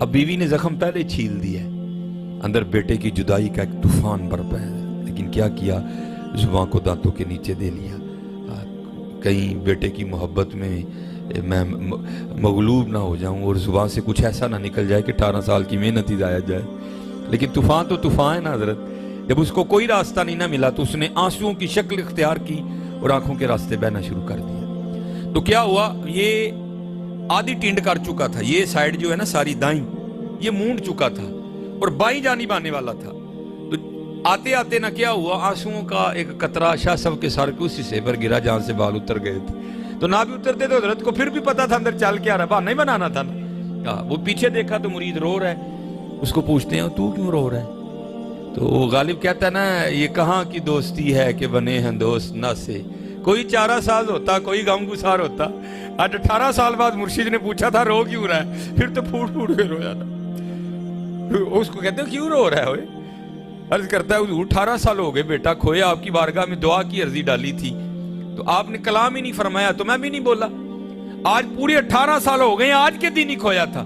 اب بیوی نے زخم پہلے چھیل دیا ہے, اندر بیٹے کی جدائی کا ایک طوفان برپا ہے, لیکن کیا کیا, زبان کو دانتوں کے نیچے دے لیا. کہیں بیٹے کی محبت میں میں مغلوب نہ ہو جاؤں اور زبان سے کچھ ایسا نہ نکل جائے کہ 18 سال کی محنت ہی ضائع جائے. لیکن طوفان تو طوفان ہے نا حضرت. جب اس کو کوئی راستہ نہیں نہ ملا تو اس نے آنسوؤں کی شکل اختیار کی اور آنکھوں کے راستے بہنا شروع کر دیا. تو کیا ہوا, یہ آدھی ٹینڈ کر چکا تھا, یہ سائیڈ جو ہے نا ساری دائیں یہ مونڈ چکا تھا اور بائیں جانب آنے والا تھا. تو آتے آتے نہ کیا ہوا, آنسوؤں کا ایک قطرہ شاہ صاحب کے سر کے اس حصے پر گرا جہاں سے بال اتر گئے تھے. تو نہ بھی اترتے تو حضرت کو پھر بھی پتا تھا اندر چل کے آ رہا, بہانا ہی بنانا تھا نا. وہ پیچھے دیکھا تو مرید رو رہا ہے. اس کو پوچھتے ہیں تو کیوں رو رہا ہے؟ تو وہ غالب کہتا ہے نا, یہ کہاں کی دوستی ہے کہ بنے ہیں دوست نہ سے, کوئی 4 سال ہوتا کوئی غم گسار ہوتا. آج 18 سال بعد مرشد نے پوچھا تھا رو کیوں رہا ہے, پھر تو پھوٹ پھوٹ کے رویا تھا. اس کو کہتے ہیں کیوں رو رہا ہے ہوئے؟ عرض کرتا ہے حضور 18 سال ہو گئے بیٹا کھویا, آپ کی بارگاہ میں دعا کی عرضی ڈالی تھی تو آپ نے کلام ہی نہیں فرمایا تو میں بھی نہیں بولا. آج پورے 18 سال ہو گئے, آج کے دن ہی کھویا تھا.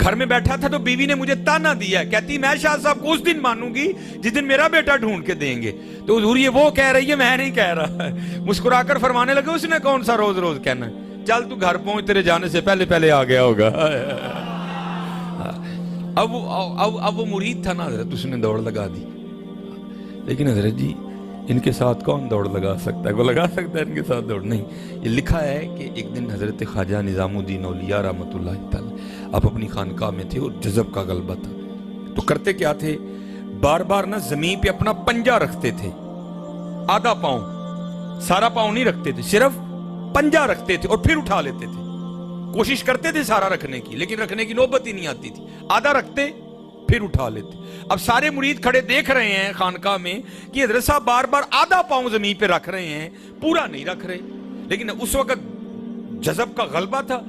گھر میں بیٹھا تھا تو بیوی نے مجھے تانا دیا ہے, کہتی میں شاہ صاحب کو اس دن مانوں گی جس دن میرا بیٹا ڈھونڈ کے دیں گے. تو حضور یہ وہ کہہ رہی ہے, میں نہیں کہہ رہا. مسکرا کر فرمانے لگے اس نے کون سا روز روز کہنا, چل تو گھر پہنچ, تیرے جانے سے پہلے پہلے آ گیا ہوگا. اب وہ مرید تھا نا حضرت, اس نے دوڑ لگا دی. لیکن حضرت جی ان کے ساتھ کون دوڑ لگا سکتا ہے؟ کوئی لگا سکتا ہے ان کے ساتھ دوڑ؟ نہیں. یہ لکھا ہے کہ ایک دن حضرت خواجہ نظام الدین اولیاء رحمۃ اللہ تعالی آپ اپنی خانقاہ میں تھے اور جذب کا غلبہ تھا. تو کرتے کیا تھے, بار بار نا زمین پہ اپنا پنجہ رکھتے تھے, آدھا پاؤں, سارا پاؤں نہیں رکھتے تھے, صرف پنجہ رکھتے تھے اور پھر اٹھا لیتے تھے. کوشش کرتے تھے سارا رکھنے کی, لیکن رکھنے کی نوبت ہی نہیں آتی تھی. آدھا رکھتے پھر اٹھا لیتے. اب سارے مرید کھڑے دیکھ رہے ہیں خانقاہ میں کہ حضرت صاحب بار بار آدھا پاؤں زمین پہ رکھ رہے ہیں, پورا نہیں رکھ رہے. لیکن اس وقت جذب کا غلبہ تھا,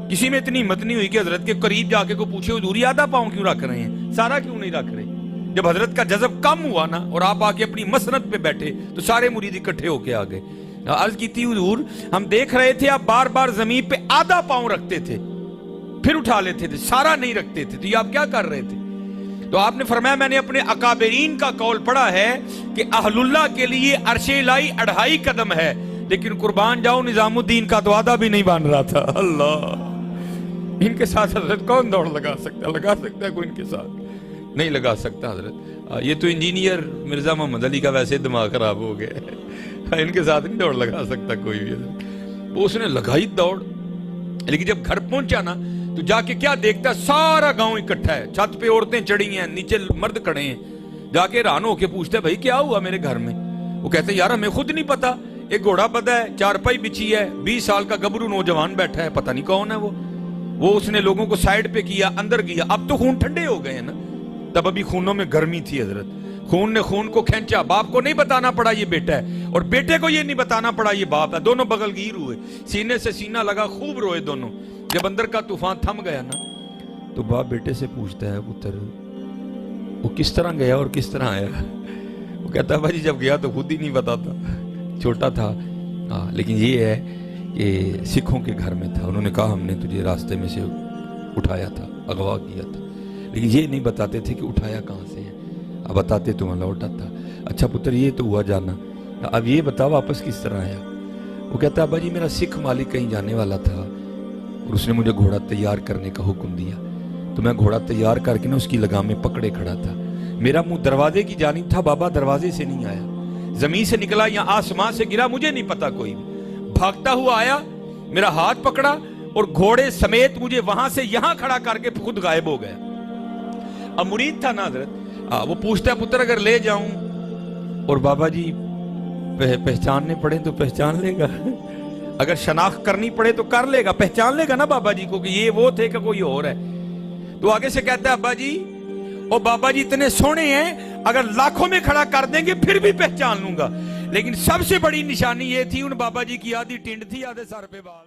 کسی میں اتنی ہمت نہیں ہوئی کہ حضرت کے قریب جا کے کو پوچھے حضور یہ آدھا پاؤں کیوں رکھ رہے ہیں, سارا کیوں نہیں رکھ رہے. جب حضرت کا جذب کم ہوا نا اور آپ آ کے اپنی مسند پہ بیٹھے تو سارے مرید اکٹھے ہو کے آ گئے. عرض کی تھی حضور ہم دیکھ رہے تھے آپ بار بار زمین پہ آدھا پاؤں رکھتے تھے پھر اٹھا لیتے تھے, سارا نہیں رکھتے تھے, تو یہ آپ کیا کر رہے تھے؟ تو آپ نے فرمایا میں نے اپنے اکابرین کا قول پڑھا ہے کہ اہل اللہ کے لیے عرش الہی 2.5 قدم ہے, لیکن قربان جاؤ نظام الدین کا تو آدھا بھی نہیں بن رہا تھا. اللہ, ان کے ساتھ حضرت کون دوڑ لگا سکتا ہے؟ لگا سکتا ہے کوئی ان کے ساتھ؟ نہیں لگا سکتا حضرت. یہ تو انجینئر مرزا محمد علی کا ویسے دماغ خراب ہو گیا, ان کے ساتھ نہیں دوڑ لگا سکتا کوئی بھی. وہ اس نے لگائی دوڑ, لیکن جب گھر پہنچا نا تو جا کے کیا دیکھتا ہے, سارا گاؤں اکٹھا ہے, چھت پہ عورتیں چڑھی ہیں, نیچے مرد کھڑے ہیں. جا کے حیران ہو کے پوچھتا ہے بھائی کیا ہوا میرے گھر میں؟ وہ کہتے ہیں یار ہمیں خود نہیں پتا, ایک گھوڑا بدھا ہے, چارپائی بچھی ہے, 20 سال کا گبرو نوجوان بیٹھا ہے, پتہ نہیں کون ہے وہ اس نے لوگوں کو سائیڈ پہ کیا, اندر گیا. اب تو خون ٹھنڈے ہو گئے ہیں نا, تب ابھی خونوں میں گرمی تھی حضرت. خون نے خون کو کھینچا, باپ کو نہیں بتانا پڑا یہ بیٹا ہے, اور بیٹے کو یہ نہیں بتانا پڑا یہ باپ ہے. دونوں بغل گیر ہوئے, سینے سے سینہ لگا, خوب روئے دونوں. جب اندر کا طوفان تھم گیا نا تو باپ بیٹے سے پوچھتا ہے پتر وہ کس طرح گیا اور کس طرح آیا؟ وہ کہتا ہے بھائی جب گیا تو خود ہی نہیں بتاتا, چھوٹا تھا. لیکن یہ ہے کہ سکھوں کے گھر میں تھا, انہوں نے کہا ہم نے تجھے راستے میں سے اٹھایا تھا, اغوا کیا تھا, لیکن یہ نہیں بتاتے تھے کہ اٹھایا کہاں سے ہے. اب بتاتے تو لوٹا تھا. اچھا پتر یہ تو ہوا جانا, اب یہ بتا واپس کس طرح آیا؟ وہ کہتا ہے ابا جی میرا سکھ مالک کہیں جانے والا تھا اور اس نے مجھے گھوڑا تیار کرنے کا حکم دیا, تو میں گھوڑا تیار کر کے نا اس کی لگامیں پکڑے کھڑا تھا. میرا منہ دروازے کی جانب تھا, بابا دروازے سے نہیں آیا, زمین سے نکلا یا آسمان سے گرا مجھے نہیں پتا کوئی بھی. بھاگتا ہوا آیا, میرا ہاتھ پکڑا اور گھوڑے سمیت مجھے وہاں سے یہاں کھڑا کر کے خود غائب ہو گیا. اب مرید تھا نا حضرت, وہ پوچھتا ہے پتر اگر لے جاؤں اور بابا جی پہچاننے پڑے تو پہچان لے گا, اگر شناخت کرنی پڑے تو کر لے گا, پہچان لے گا نا بابا جی کو کہ یہ وہ تھے کہ کوئی اور ہے. تو آگے سے کہتا ہے ابا جی اور بابا جی اتنے سونے ہیں, اگر لاکھوں میں کھڑا کر دیں گے پھر بھی پہچان لوں گا. لیکن سب سے بڑی نشانی یہ تھی ان بابا جی کی آدھی ٹینڈ تھی, آدھے سر پہ بال.